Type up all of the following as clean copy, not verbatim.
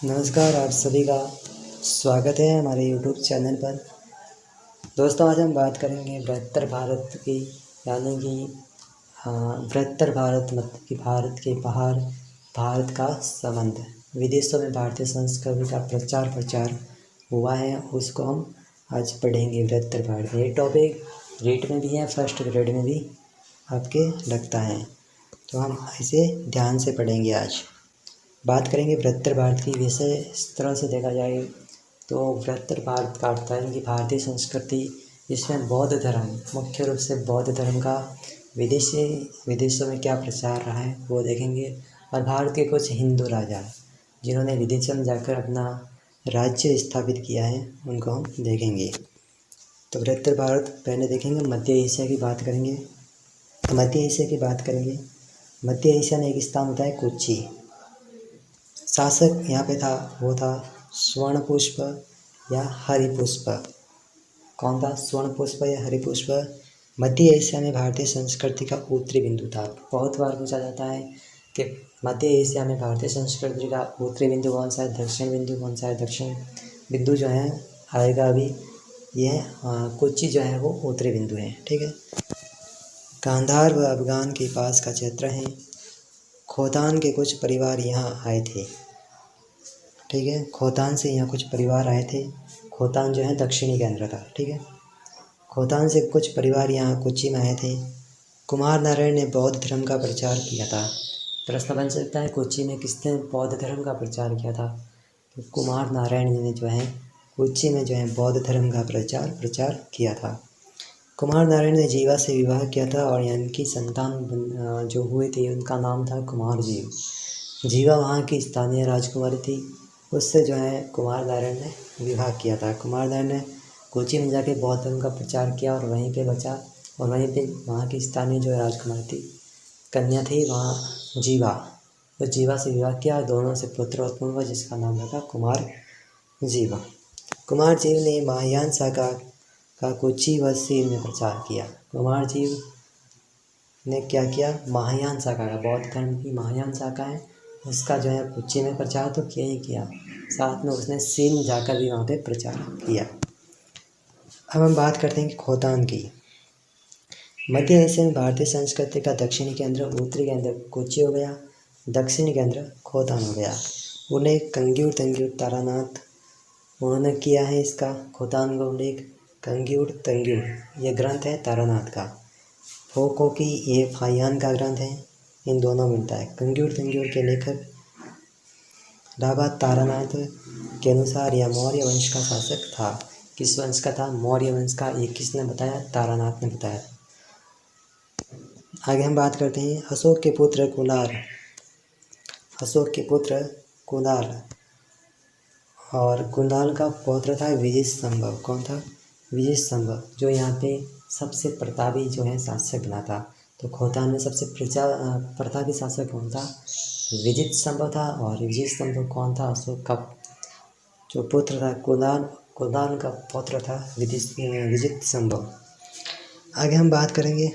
नमस्कार, आप सभी का स्वागत है हमारे यूट्यूब चैनल पर। दोस्तों, आज हम बात करेंगे बृहत्तर भारत की, यानी कि बृहत्तर भारत मतलब कि भारत के बाहर भारत का संबंध। विदेशों में भारतीय संस्कृति का प्रचार हुआ है, उसको हम आज पढ़ेंगे। बृहत्तर भारत, ये टॉपिक रीट में भी है, फर्स्ट ग्रेड में भी आपके लगता है, तो हम इसे ध्यान से पढ़ेंगे। आज बात करेंगे बृहत्तर भारत की। वैसे इस तरह से देखा जाए तो बृहत्तर भारत का अर्थ है कि भारतीय संस्कृति, जिसमें बौद्ध धर्म, मुख्य रूप से बौद्ध धर्म का विदेशों में क्या प्रचार रहा है वो देखेंगे। और भारत के कुछ हिंदू राजा जिन्होंने विदेशों में जाकर अपना राज्य स्थापित किया है, उनको हम देखेंगे। तो बृहत्तर भारत पहले देखेंगे। मध्य एशिया की बात करेंगे। मध्य एशिया में एक स्थान होता है कोच्चि। शासक यहाँ पे था, वो था स्वर्णपुष्प या हरिपुष्प। कौन था? स्वर्णपुष्प या हरिपुष्प। मध्य एशिया में भारतीय संस्कृति का उत्तरी बिंदु था। बहुत बार पूछा जाता है कि मध्य एशिया में भारतीय संस्कृति का उत्तरी बिंदु कौन सा है, दक्षिण बिंदु कौन सा है। दक्षिण बिंदु जो है आएगा अभी, यह कोच्चि जो है वो उत्तरी बिंदु है। ठीक है। गांधार व अफगान के पास का क्षेत्र है। खोतान के कुछ परिवार यहाँ आए थे। ठीक है, खोतान से यहाँ कुछ परिवार आए थे। खोतान जो है दक्षिणी केंद्र था। ठीक है, खोतान से कुछ परिवार यहाँ कोच्चि में आए थे। कुमार नारायण ने बौद्ध धर्म का प्रचार किया था। प्रश्न बन सकता है, कोच्चि में किसने बौद्ध धर्म का प्रचार किया था? तो कुमार नारायण ने जो है कोच्चि में जो है बौद्ध धर्म का प्रचार किया था। कुमार नारायण ने जीवा से विवाह किया था और इनकी संतान जो हुए थे उनका नाम था कुमार जीव। जीवा वहाँ की स्थानीय राजकुमारी थी, उससे जो है कुमार नारायण ने विवाह किया था। कुमार नारायण ने कोच्चि में जाके बौद्ध धर्म का प्रचार किया और वहीं पे बचा, और वहीं पे वहाँ की स्थानीय जो राजकुमारी थी, कन्या थी वहाँ जीवा, उस जीवा से विवाह किया। दोनों से पुत्र उत्पन्न हुआ जिसका नाम रखा कुमार जीवा। कुमार जीव ने महायान शाखा का कोच्चि व सीन में प्रचार किया। कुमार जीव ने क्या किया? महायान शाखा का, बौद्ध धर्म की महायान शाखा है उसका जो है कोच्चि में प्रचार तो किया ही किया, साथ में उसने सीन जाकर भी वहाँ पे प्रचार किया। अब हम बात करते हैं कि खोतान की। मध्य एशिया में भारतीय संस्कृति का दक्षिणी केंद्र, उत्तरी केंद्र कोच्चि हो गया, दक्षिणी केंद्र खोतान हो गया। उन्हें कंग्यूर तंग्यूर तारानाथ उन्होंने किया है इसका खोतान का उल्लेख। कंग्यूर तंग्यूर ये ग्रंथ है तारानाथ का। फोको की ये फाहियान का ग्रंथ है। इन दोनों मिलता है। कंग्यूर तंग्यूर के लेखक राबा तारानाथ के अनुसार यह मौर्य वंश का शासक था। किस वंश का था? मौर्य वंश का। ये किसने बताया? तारानाथ ने बताया। आगे हम बात करते हैं अशोक के पुत्र कुणाल और कुणाल का पौत्र था विजय संभव। कौन था? विजय संभव, जो यहाँ पे सबसे प्रतापी जो है शासक बना था। तो खोतान में सबसे प्रतापी शासक कौन था? विजय संभव था। और विजय संभव कौन था? अशोक का जो पुत्र था कुणाल का पौत्र था विजय संभव। आगे हम बात करेंगे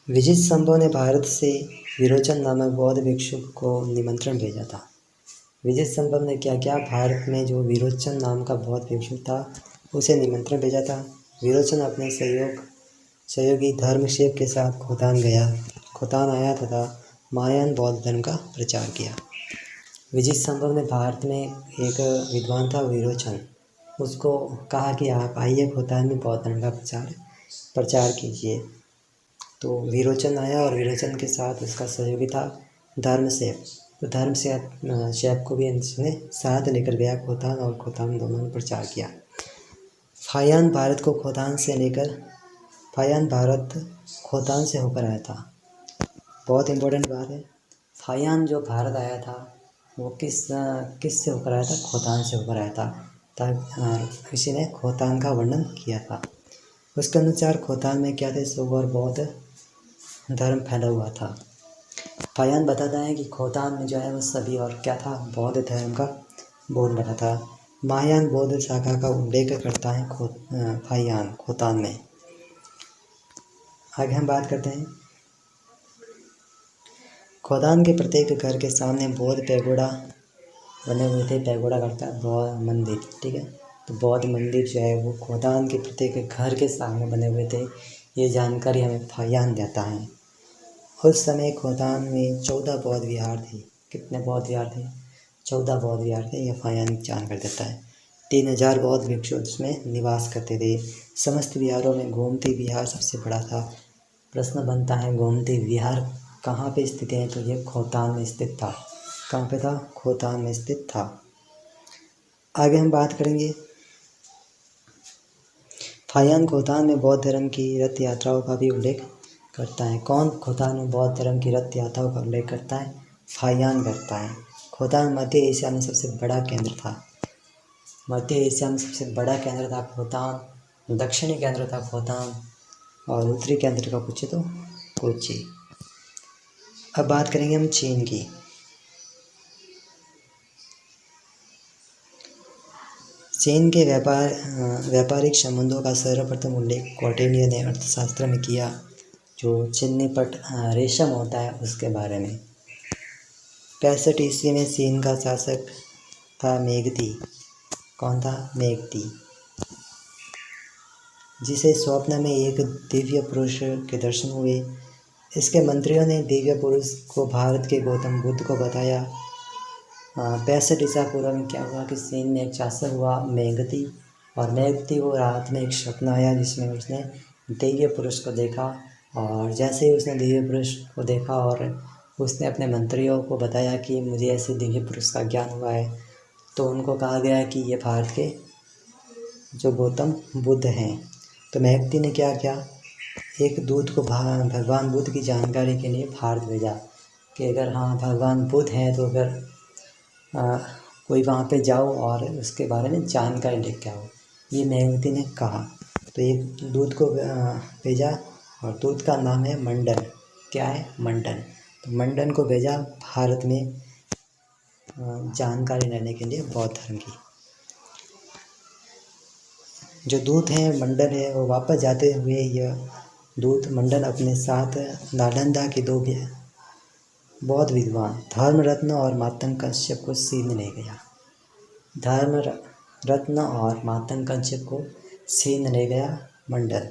विजय संभव ने भारत से विरोचन नामक बौद्ध भिक्षु को निमंत्रण भेजा था। विजय संभव ने क्या किया? भारत में जो विरोचन नाम का बौद्ध भिक्षु था उसे निमंत्रण भेजा था। विरोचन अपने सहयोगी धर्मसेप के साथ खोतान आया तथा महायान बौद्ध धर्म का प्रचार किया। विजय संभव ने भारत में एक विद्वान था विरोचन, उसको कहा कि आप आइए खोतान में बौद्ध धर्म का प्रचार कीजिए। तो विरोचन आया और विरोचन के साथ उसका सहयोगी था धर्मसेप। तो धर्मसेप को भी इसने साथ लेकर गया खोतान, और खोतान दोनों ने प्रचार किया। फाहियान भारत खोतान से होकर आया था। बहुत इम्पोर्टेंट बात है। फाहियान जो भारत आया था वो किस से होकर आया था? खोतान से होकर आया था। किसी ने खोतान का वर्णन किया था। उसके अनुसार खोतान में क्या थे? शुभ और बौद्ध धर्म फैला हुआ था। फाहियान बताता है कि खोतान में जो है वो सभी और क्या था? बौद्ध धर्म का बोल रहा था। महायान बौद्ध शाखा का उल्लेख करता है फाहियान खोतान में। आगे हम बात करते हैं खोदान के प्रत्येक घर के सामने बौद्ध पैगोडा बने हुए थे। पैगोडा करता है बौद्ध मंदिर, ठीक है। तो बौद्ध मंदिर जो है वो खोदान के प्रत्येक घर के सामने बने हुए थे। ये जानकारी हमें फाहियान देता है। उस समय खोदान में 14 बौद्ध विहार थे। कितने बौद्ध विहार थे? 14 बौद्ध विहार थे। यह फाहियान जानकारी देता है। 3000 बौद्ध भिक्षु उसमें निवास करते थे। समस्त विहारों में गोमती विहार सबसे बड़ा था। प्रश्न बनता है गोमती विहार कहाँ पे स्थित है? तो ये खोतान में स्थित था। कहाँ पे था? खोतान में स्थित था। आगे हम बात करेंगे, फाहियान खोतान में बौद्ध धर्म की रथ यात्राओं का भी उल्लेख करता है। कौन खोतान में बौद्ध धर्म की रथ यात्राओं का उल्लेख करता है? फाहियान करता है। खोतान मध्य एशिया में सबसे बड़ा केंद्र था। मध्य एशिया में सबसे बड़ा केंद्र था खोतान। दक्षिणी केंद्र था खोतान और उत्तरी केंद्र का पूछे तो कोच्चि। अब बात करेंगे हम चीन की। चीन के व्यापारिक संबंधों का सर्वप्रथम उल्लेख कौटिल्य ने अर्थशास्त्र में किया, जो चिन्नीपट रेशम होता है उसके बारे में। 65 ईस्वी में चीन का शासक था मेघती। कौन था? मेघती, जिसे स्वप्न में एक दिव्य पुरुष के दर्शन हुए। इसके मंत्रियों ने दिव्य पुरुष को भारत के गौतम बुद्ध को बताया। 65 ईसा पूर्व में क्या हुआ कि चीन में एक शासक हुआ मेघती, और मेघती को रात में एक स्वप्न आया जिसमें उसने दिव्य पुरुष को देखा। और जैसे ही उसने दिव्य पुरुष को देखा और उसने अपने मंत्रियों को बताया कि मुझे ऐसे दिव्य पुरुष का ज्ञान हुआ है, तो उनको कहा गया कि ये भारत के जो गौतम बुद्ध हैं। तो मेघती ने क्या किया, एक दूत को भगवान बुद्ध की जानकारी के लिए भारत भेजा कि अगर हाँ भगवान बुद्ध हैं तो अगर कोई वहाँ पे जाओ और उसके बारे में जानकारी लेके आओ, ये मेघती ने कहा। तो एक दूत को भेजा और दूत का नाम है मंडन। क्या है? मंडन। तो मंडन को भेजा भारत में जानकारी लेने के लिए बौद्ध धर्म की। जो दूत हैं मंडन है, वो वापस जाते हुए यह दूत मंडन अपने साथ नालंदा के 2 बौद्ध विद्वान धर्मरत्न और मातंग कश्यप को सीन ले गया। धर्मरत्न और मातंग कश्यप को सीन ले गया मंडन।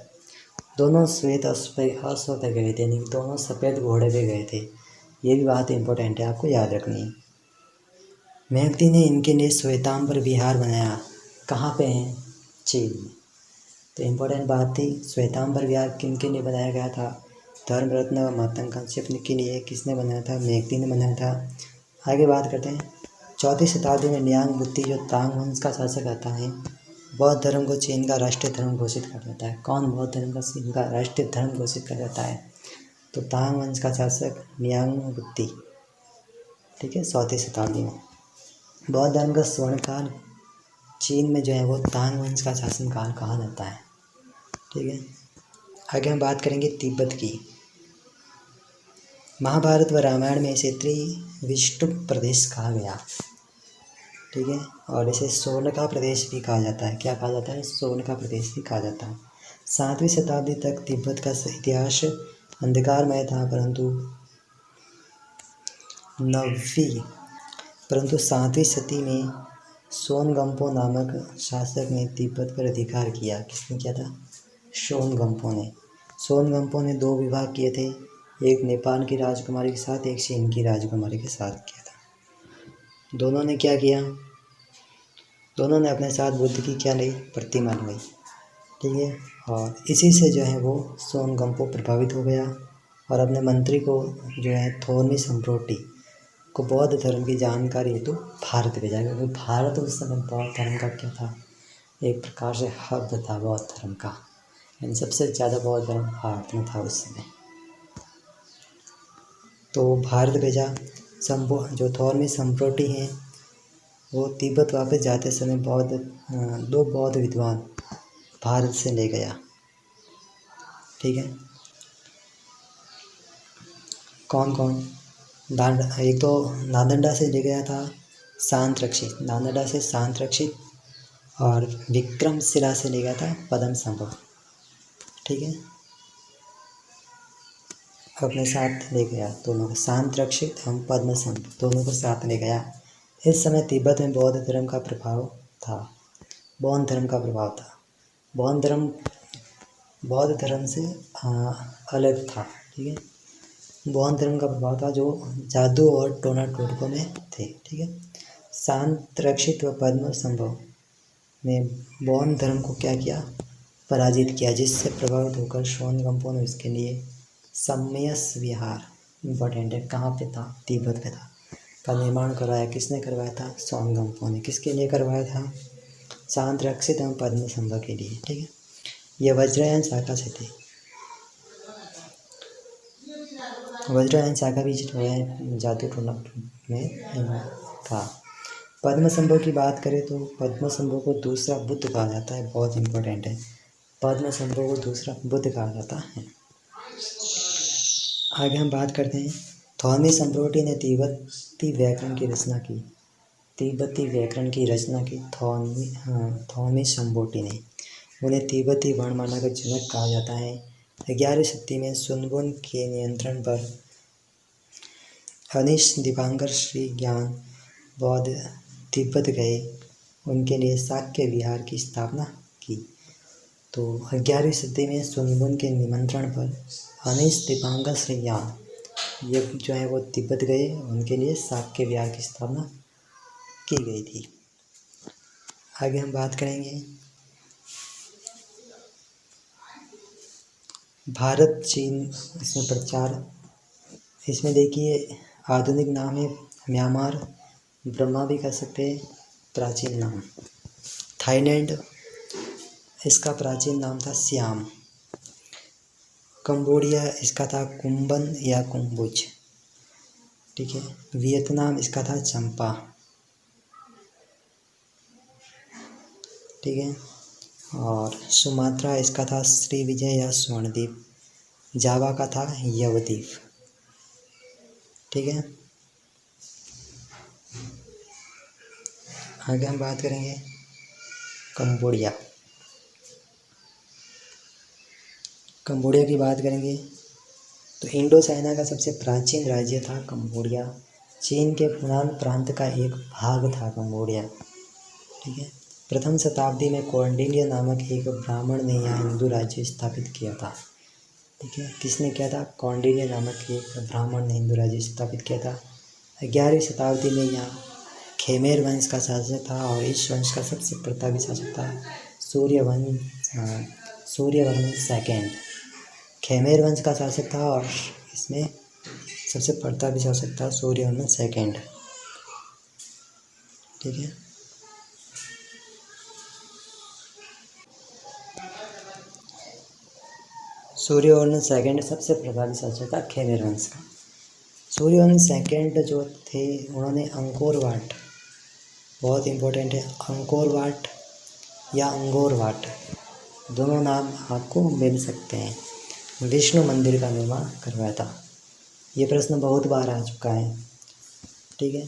दोनों श्वेत अश्व पे गए थे, दोनों सफ़ेद घोड़े पे गए थे। ये भी बात इंपॉर्टेंट है, आपको याद रखनी है। मेघती ने इनके लिए श्वेतांबर विहार बनाया। कहाँ पे हैं? चीन में। तो इम्पोर्टेंट बात थी, श्वेतांबर विहार किन के लिए बनाया गया था? धर्मरत्न और मातंग कश्यप के लिए। किसने बनाया था? मेघती ने बनाया था। आगे बात करते हैं। 4वीं शताब्दी में लियांग बुत्ती जो तांग वंश का शासक आता है, बौद्ध धर्म को चीन का राष्ट्रीय धर्म घोषित कर देता है। कौन बौद्ध धर्म का चीन का राष्ट्रीय धर्म घोषित कर देता है? तो तांग वंश का शासक लियांग बुत्ती, ठीक है, 4वीं शताब्दी में। बौद्ध धर्म का स्वर्णकाल चीन में जो है वो तांग वंश का शासनकाल कहा जाता है, ठीक है। आगे हम बात करेंगे तिब्बत की। महाभारत व रामायण में इसे त्रिविष्टुप प्रदेश कहा गया, ठीक है, और इसे स्वर्ण का प्रदेश भी कहा जाता है। क्या कहा जाता है? स्वर्ण का प्रदेश भी कहा जाता है। 7वीं शताब्दी तक तिब्बत का इतिहास अंधकारमय था, परंतु 7वीं शती में सोनगम्पो नामक शासक ने तिब्बत पर अधिकार किया। किसने किया था? सोनगम्पो ने 2 विवाह किए थे, एक नेपाल की राजकुमारी के साथ, एक चीन की राजकुमारी के साथ किया था। दोनों ने क्या किया? दोनों ने अपने साथ बुद्ध की क्या ली? प्रतिमा ली, ठीक है। और इसी से जो है वो सोनगम्पो प्रभावित हो गया और अपने मंत्री को जो है थोरमी सम्प्रोटी को बौद्ध धर्म की जानकारी हेतु भारत भेजा, क्योंकि भारत उस समय बौद्ध धर्म का क्या था? एक प्रकार से हब था बौद्ध धर्म का, यानी सबसे ज़्यादा बौद्ध धर्म भारत में था उस समय। तो भारत भेजा। जो थोरमी सम्प्रोटी हैं वो तिब्बत वापस जाते समय 2 बौद्ध विद्वान भारत से ले गया, ठीक है। कौन कौन? एक तो नालंदा से ले गया था शांतरक्षित, नालंदा से शांतरक्षित, और विक्रमशिला से ले गया था पद्मसंभव, ठीक है। अपने साथ ले गया, दोनों को शांत रक्षित एवं पद्मसंभ दोनों को साथ ले गया। इस समय तिब्बत में बौद्ध धर्म का प्रभाव था। बौद्ध धर्म का प्रभाव था। बौद्ध धर्म से अलग था, ठीक है। बौद्ध धर्म का प्रभाव था जो जादू और टोना टोटकों में थे, ठीक है। शांत रक्षित व पद्म संभव ने बौद्ध धर्म को क्या किया, पराजित किया, जिससे प्रभावित होकर श्वानगम्पो ने इसके लिए सम्यस विहार, इम्पोर्टेंट है, कहाँ पे था, तिब्बत में था, का निर्माण करवाया। किसने करवाया था, श्वानगम्पो ने। किसके लिए करवाया था, शांत रक्षित एवं पद्म संभव के लिए, ठीक है। यह वज्रयान शाखा से थे। वज्रयान शाखा भी जो है जादू टोना में था। पद्म संभव की बात करें तो पद्म संभव को दूसरा बुद्ध कहा जाता है, बहुत इंपॉर्टेंट है। पद्म संभव को दूसरा बुद्ध कहा जाता है। आगे हम बात करते हैं, थॉमी सम्प्रोटी ने तिब्बती व्याकरण की रचना की। तिब्बती व्याकरण की रचना की थॉमी सम्प्रोटी ने। उन्हें तिब्बती वर्णमाला का जनक कहा जाता है। 11वीं शताब्दी में सुनबुन के नियंत्रण पर अनिश दीपांकर श्री ज्ञान बौद्ध तिब्बत गए, उनके लिए शाक्य विहार की स्थापना की। तो 11वीं शताब्दी में सुनबुन के निमंत्रण पर अनिश दीपांकर श्री ज्ञान ये जो है वो तिब्बत गए, उनके लिए शाक्य विहार की स्थापना की गई थी। आगे हम बात करेंगे भारत चीन, इसमें प्रचार, इसमें देखिए आधुनिक नाम है म्यांमार, ब्रह्मा भी कह सकते हैं, प्राचीन नाम थाईलैंड, इसका प्राचीन नाम था सियाम। कंबोडिया, इसका था कुंबन या कुंबुज, ठीक है। वियतनाम, इसका था चंपा, ठीक है। और सुमात्रा, इसका था श्रीविजय या स्वर्णद्वीप। जावा का था यवद्वीप, ठीक है। आगे हम बात करेंगे कंबोडिया। कंबोडिया की बात करेंगे तो इंडो चाइना का सबसे प्राचीन राज्य था कंबोडिया। चीन के फुनान प्रांत का एक भाग था कंबोडिया, ठीक है। प्रथम शताब्दी में कौंडिल्य नामक एक ब्राह्मण ने यहाँ हिंदू राज्य स्थापित किया था, ठीक है। किसने किया था, कौंडिल्य नामक एक ब्राह्मण ने हिंदू राज्य स्थापित किया था। 11वीं शताब्दी में यहाँ खेमेर वंश का शासक था और इस वंश का सबसे प्रतापी शासक था सूर्यवर्मन सेकेंड। खेमेर वंश का शासक था और इसमें सबसे प्रतापी शासक था सूर्यवर्मन सेकेंड, ठीक है। सूर्यवर्मन सेकेंड सबसे प्रतापी शासक था खेमेर वंश का। सूर्यवर्मन सेकेंड जो थे उन्होंने अंकोर वाट, बहुत इम्पोर्टेंट है, अंकोर वाट या अंगोर वाट दोनों नाम आपको मिल सकते हैं, विष्णु मंदिर का निर्माण करवाया था। ये प्रश्न बहुत बार आ चुका है, ठीक है।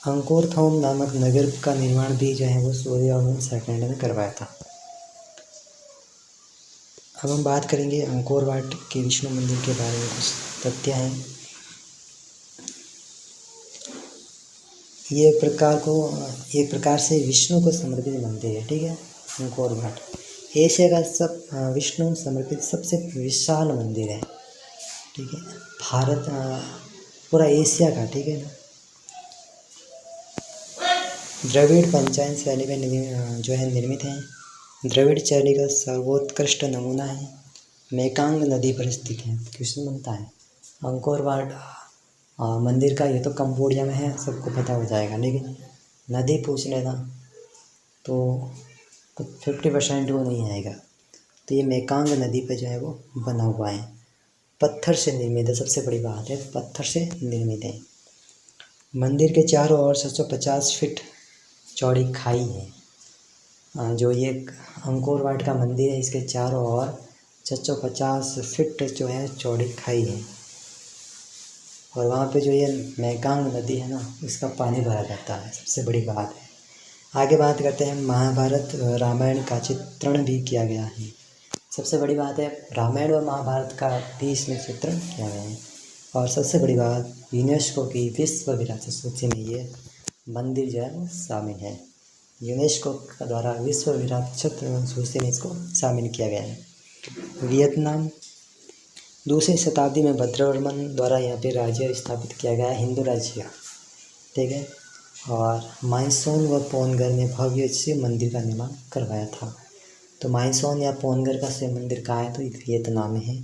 अंकोरथोम नामक नगर का निर्माण भी जो है वो सूर्यवर्मन सेकेंड ने करवाया था। अब हम बात करेंगे अंकोर वाट के विष्णु मंदिर के बारे में, कुछ तथ्य हैं। ये एक प्रकार से विष्णु को समर्पित मंदिर है, ठीक है। अंकोर वाट एशिया का विष्णु समर्पित सबसे विशाल मंदिर है, ठीक है। भारत पूरा एशिया का, ठीक है ना। द्रविड़ पंचायन शैली में जो है निर्मित है। द्रविड़ शैली का सर्वोत्कृष्ट नमूना है। मेकांग नदी पर स्थित है। किसमें बनता है, अंकोर वाट मंदिर का। ये तो कंबोडिया में है, सबको पता हो जाएगा, लेकिन नदी पूछ लेना तो 50% वो नहीं आएगा। तो ये मेकांग नदी पर जो है वो बना हुआ है, पत्थर से निर्मित है, सबसे बड़ी बात है, पत्थर से निर्मित है। मंदिर के चारों ओर 750 फीट चौड़ी खाई है। जो ये अंकोर वाट का मंदिर है, इसके चारों ओर 650 फीट जो है चौड़ी खाई है, और वहाँ पे जो ये मेकांग नदी है ना, इसका पानी भरा जाता है, सबसे बड़ी बात है। आगे बात करते हैं, महाभारत रामायण का चित्रण भी किया गया है। सबसे बड़ी बात है रामायण व महाभारत का भी इसमें चित्रण किया गया है। और सबसे बड़ी बात यूनेस्को की विश्व विरासत सूची में ये मंदिर जो है वो शामिल है। यूनेस्को द्वारा विश्व विरासत सूची में इसको शामिल किया गया है। वियतनाम, दूसरी शताब्दी में भद्रवर्मन द्वारा यहाँ पे राज्य स्थापित किया गया है, हिंदू राज्य, ठीक है। और माइसोन व पोनगर ने भव्य शिव मंदिर का निर्माण करवाया था। तो माइसोन या पोनगर का शिव मंदिर कहाँ है, तो वियतनाम में है।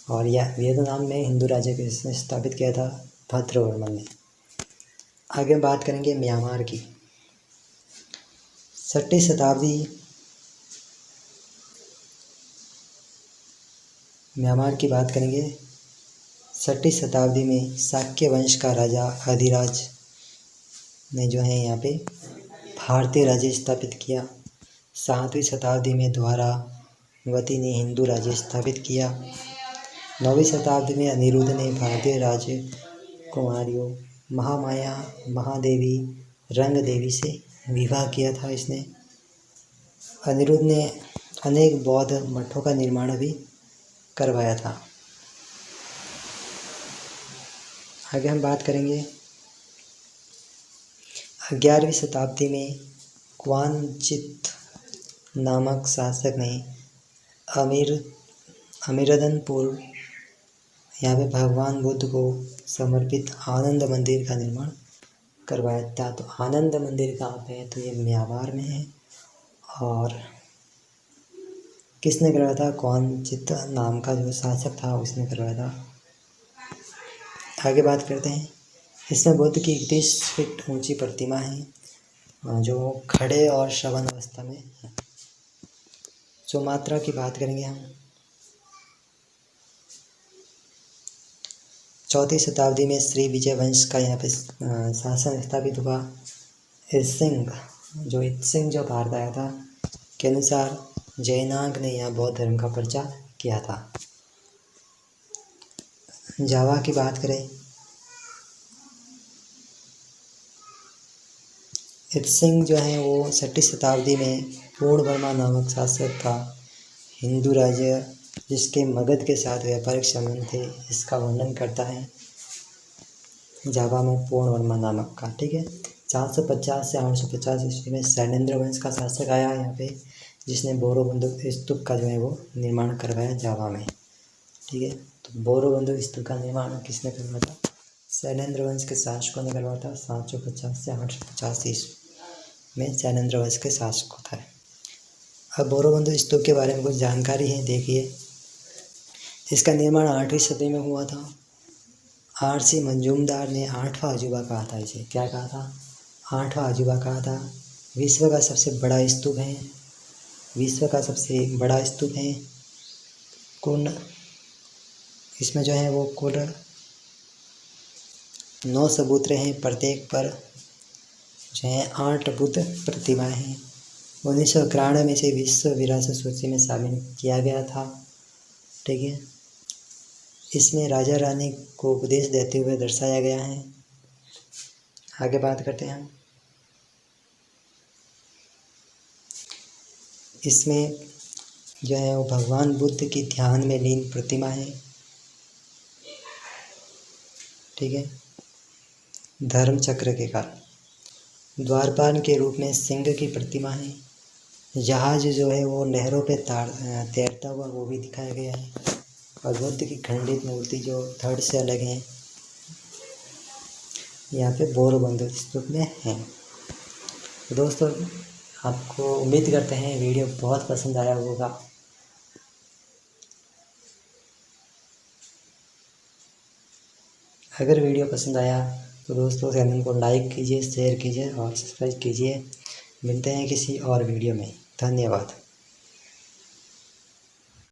और यह वियतनाम में हिंदू राज्य को इसने स्थापित किया था भद्रवर्मन ने। आगे बात करेंगे म्यांमार की। 6वीं शताब्दी, म्यांमार की बात करेंगे। 6वीं शताब्दी में शाक्य वंश का राजा अधिराज ने जो है यहाँ पे भारतीय राज्य स्थापित किया। 7वीं शताब्दी में द्वारावती ने हिंदू राज्य स्थापित किया। 9वीं शताब्दी में अनिरुद्ध ने भारतीय राजकुमारियों महामाया, महादेवी, रंग देवी से विवाह किया था इसने। अनिरुद्ध ने अनेक बौद्ध मठों का निर्माण भी करवाया था। आगे हम बात करेंगे 11वीं शताब्दी में क्वानचित नामक शासक ने अमीरदनपुर यहाँ पे भगवान बुद्ध को समर्पित आनंद मंदिर का निर्माण करवाया था। तो आनंद मंदिर कहाँ पे है, तो ये म्यांमार में है। और किसने करवाया था, क्वानचित नाम का जो शासक था उसने करवाया था। आगे बात करते हैं। इसमें बुद्ध की 31 फीट ऊंची प्रतिमा है जो खड़े और श्रवण अवस्था में है। जो मात्रा की बात करेंगे हम, 4वीं शताब्दी में श्री विजय वंश का यहाँ पे शासन स्थापित हुआ। इत्सिंग जो भारत आया था के अनुसार जैनांग ने यहाँ बौद्ध धर्म का प्रचार किया था। जावा की बात करें, इत्सिंग जो है वो 6वीं शताब्दी में पूर्णवर्मा नामक शासक था। हिंदू राज्य जिसके मगध के साथ व्यापारिक संबंध थे, इसका वर्णन करता है जावा में पूर्णवर्मा नामक का, ठीक है। 450 से 850 ईस्वी में सैनेंद्र वंश का शासक आया यहाँ पे, जिसने बोरोबुंदुक स्तूप का जो है वो निर्माण करवाया जावा में, ठीक है। तो बोरोबुंदुक स्तूप का निर्माण किसने करवाया था, सैनेंद्र वंश के शासकों ने करवाया था। 750 से 850 ईस्वी में सैनेंद्र वंश के शासक था। अब बोरोबुंदुक स्तूप के बारे में कुछ जानकारी है, देखिए। इसका निर्माण 8वीं सदी में हुआ था। आरसी मंजूमदार ने 8वां अजूबा कहा था इसे। क्या कहा था, 8वां अजूबा कहा था। विश्व का सबसे बड़ा स्तूप है, विश्व का सबसे बड़ा स्तूप है। कुल इसमें जो है वो कुल 9 चबूतरे हैं, प्रत्येक पर जो है 8 बुद्ध प्रतिमाएं हैं। 1991 में से विश्व विरासत सूची में शामिल किया गया था, ठीक है। इसमें राजा रानी को उपदेश देते हुए दर्शाया गया है। आगे बात करते हैं हम। इसमें जो है वो भगवान बुद्ध की ध्यान में लीन प्रतिमा है, ठीक है। धर्म चक्र के कारण द्वारपाल के रूप में सिंह की प्रतिमा है। जहाज जो है वो नहरों पे तैरता हुआ वो भी दिखाया गया है। और बुद्ध की खंडित मूर्ति जो धड़ से अलग है यहाँ पे बोरोबुंदुक स्तूप में है। तो दोस्तों, आपको उम्मीद करते हैं वीडियो बहुत पसंद आया होगा। अगर वीडियो पसंद आया तो दोस्तों चैनल को लाइक कीजिए, शेयर कीजिए और सब्सक्राइब कीजिए। मिलते हैं किसी और वीडियो में। धन्यवाद।